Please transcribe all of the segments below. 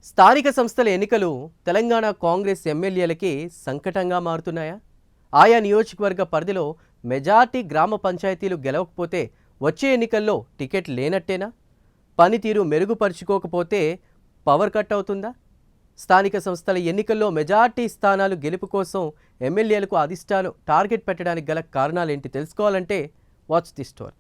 స్థానిక సంస్థల ఎన్నికలు తెలంగాణ కాంగ్రెస్ ఎమ్మెల్యేలకి సంకటంగా మారుతున్నాయా? ఆయా నియోజకవర్గ పరిధిలో మెజార్టీ గ్రామ పంచాయతీలు గెలవకపోతే వచ్చే ఎన్నికల్లో టికెట్ లేనట్టేనా? పనితీరు మెరుగుపరుచుకోకపోతే పవర్ కట్ అవుతుందా? స్థానిక సంస్థల ఎన్నికల్లో మెజార్టీ స్థానాలు గెలుపు కోసం ఎమ్మెల్యేలకు అధిష్టానం టార్గెట్ పెట్టడానికి గల కారణాలేంటి తెలుసుకోవాలంటే వాచ్ ది స్టోరీ.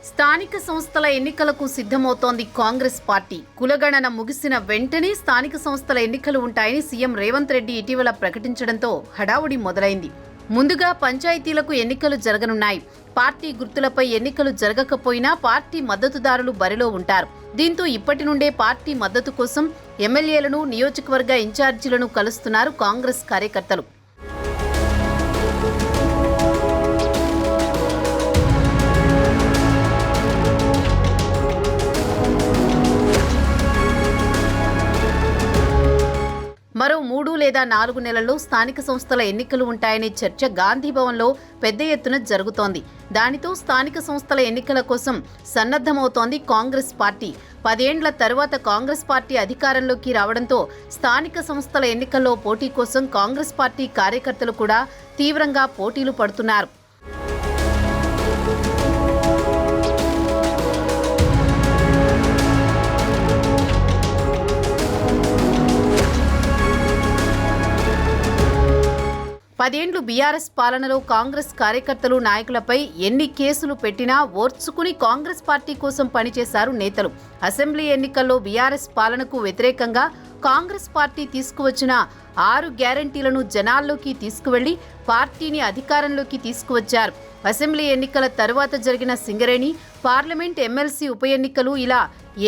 స్థానిక సంస్థల ఎన్నికలకు సిద్ధమవుతోంది కాంగ్రెస్ పార్టీ. కులగణన ముగిసిన వెంటనే స్థానిక సంస్థల ఎన్నికలు ఉంటాయని సీఎం రేవంత్ రెడ్డి ఇటీవల ప్రకటించడంతో హడావుడి మొదలైంది. ముందుగా పంచాయతీలకు ఎన్నికలు జరగనున్నాయి. పార్టీ గుర్తులపై ఎన్నికలు జరగకపోయినా పార్టీ మద్దతుదారులు బరిలో ఉంటారు. దీంతో ఇప్పటి నుండే పార్టీ మద్దతు కోసం ఎమ్మెల్యేలను, నియోజకవర్గ ఇన్ఛార్జీలను కలుస్తున్నారు కాంగ్రెస్ కార్యకర్తలు. మరో 3 లేదా 4 నెలల్లో స్థానిక సంస్థల ఎన్నికలు ఉంటాయనే చర్చ గాంధీభవన్లో పెద్ద ఎత్తున జరుగుతోంది. దానితో స్థానిక సంస్థల ఎన్నికల కోసం సన్నద్ధమవుతోంది కాంగ్రెస్ పార్టీ. 10 ఏండ్ల తర్వాత కాంగ్రెస్ పార్టీ అధికారంలోకి రావడంతో స్థానిక సంస్థల ఎన్నికల్లో పోటీ కోసం కాంగ్రెస్ పార్టీ కార్యకర్తలు కూడా తీవ్రంగా పోటీలు పడుతున్నారు. పదేండ్లు బీఆర్ఎస్ పాలనలో కాంగ్రెస్ కార్యకర్తలు, నాయకులపై ఎన్ని కేసులు పెట్టినా ఓర్చుకుని కాంగ్రెస్ పార్టీ కోసం పనిచేశారు నేతలు. అసెంబ్లీ ఎన్నికల్లో బీఆర్ఎస్ పాలనకు వ్యతిరేకంగా కాంగ్రెస్ పార్టీ తీసుకువచ్చిన 6 గ్యారంటీలను జనాల్లోకి తీసుకువెళ్లి పార్టీని అధికారంలోకి తీసుకువచ్చారు. అసెంబ్లీ ఎన్నికల తర్వాత జరిగిన సింగరేణి, పార్లమెంట్, ఎమ్మెల్సీ ఉప ఎన్నికలు, ఇలా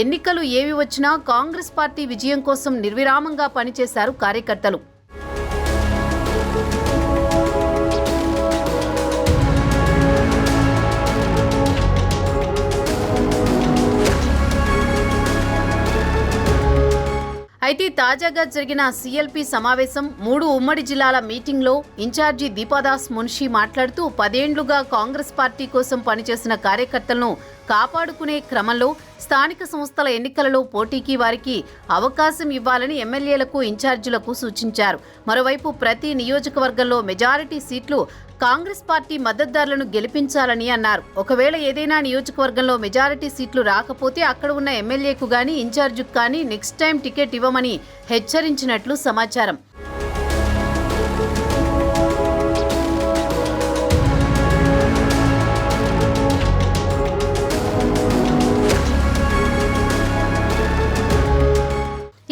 ఎన్నికలు ఏవి వచ్చినా కాంగ్రెస్ పార్టీ విజయం కోసం నిర్విరామంగా పనిచేశారు కార్యకర్తలు. అయితే తాజాగా జరిగిన సీఎల్పీ సమావేశం 3 ఉమ్మడి జిల్లాల మీటింగ్లో ఇన్ఛార్జి దీపాదాస్ మున్షి మాట్లాడుతూ 10 ఏండ్లుగా కాంగ్రెస్ పార్టీ కోసం పనిచేసిన కార్యకర్తలను కాపాడుకునే క్రమంలో స్థానిక సంస్థల ఎన్నికలలో పోటీకి వారికి అవకాశం ఇవ్వాలని ఎమ్మెల్యేలకు, ఇన్ఛార్జీలకు సూచించారు. మరోవైపు ప్రతి నియోజకవర్గంలో మెజారిటీ సీట్లు కాంగ్రెస్ పార్టీ మద్దతుదారులను గెలిపించాలని అన్నారు. ఒకవేళ ఏదైనా నియోజకవర్గంలో మెజారిటీ సీట్లు రాకపోతే అక్కడ ఉన్న ఎమ్మెల్యేకు గానీ, ఇన్ఛార్జికు కానీ నెక్స్ట్ టైం టికెట్ ఇవ్వమని హెచ్చరించినట్లు సమాచారం.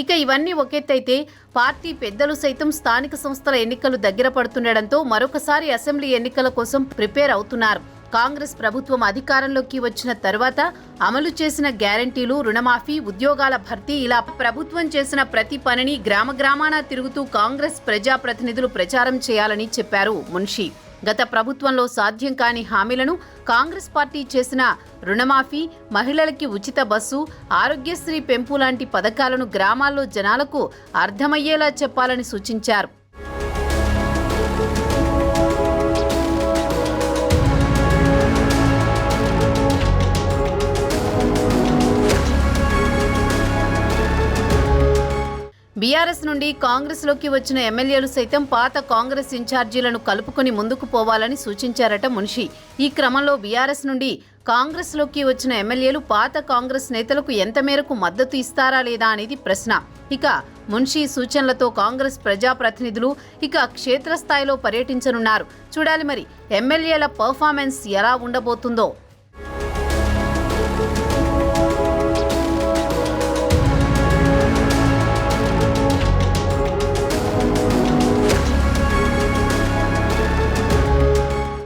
ఇక ఇవన్నీ ఒకెత్తైతే పార్టీ పెద్దలు సైతం స్థానిక సంస్థల ఎన్నికలు దగ్గర పడుతుండటంతో మరొకసారి అసెంబ్లీ ఎన్నికల కోసం ప్రిపేర్ అవుతున్నారు. కాంగ్రెస్ ప్రభుత్వం అధికారంలోకి వచ్చిన తర్వాత అమలు చేసిన గ్యారంటీలు, రుణమాఫీ, ఉద్యోగాల భర్తీ, ఇలా ప్రభుత్వం చేసిన ప్రతి పనిని గ్రామాన తిరుగుతూ కాంగ్రెస్ ప్రజాప్రతినిధులు ప్రచారం చేయాలని చెప్పారు మున్షి. గత ప్రభుత్వంలో సాధ్యం కాని హామీలను కాంగ్రెస్ పార్టీ చేసిన రుణమాఫీ, మహిళలకి ఉచిత బస్సు, ఆరోగ్యశ్రీ పెంపు లాంటి పథకాలను గ్రామాల్లో జనాలకు అర్థమయ్యేలా చెప్పాలని సూచించారు. బీఆర్ఎస్ నుండి కాంగ్రెస్లోకి వచ్చిన ఎమ్మెల్యేలు సైతం పాత కాంగ్రెస్ ఇన్ఛార్జీలను కలుపుకొని ముందుకు పోవాలని సూచించారట మున్షి. ఈ క్రమంలో బీఆర్ఎస్ నుండి కాంగ్రెస్లోకి వచ్చిన ఎమ్మెల్యేలు పాత కాంగ్రెస్ నేతలకు ఎంత మేరకు మద్దతు ఇస్తారా లేదా అనేది ప్రశ్న. ఇక మున్షి సూచనలతో కాంగ్రెస్ ప్రజాప్రతినిధులు ఇక క్షేత్రస్థాయిలో పర్యటించనున్నారు. చూడాలి మరి ఎమ్మెల్యేల పర్ఫార్మెన్స్ ఎలా ఉండబోతుందో.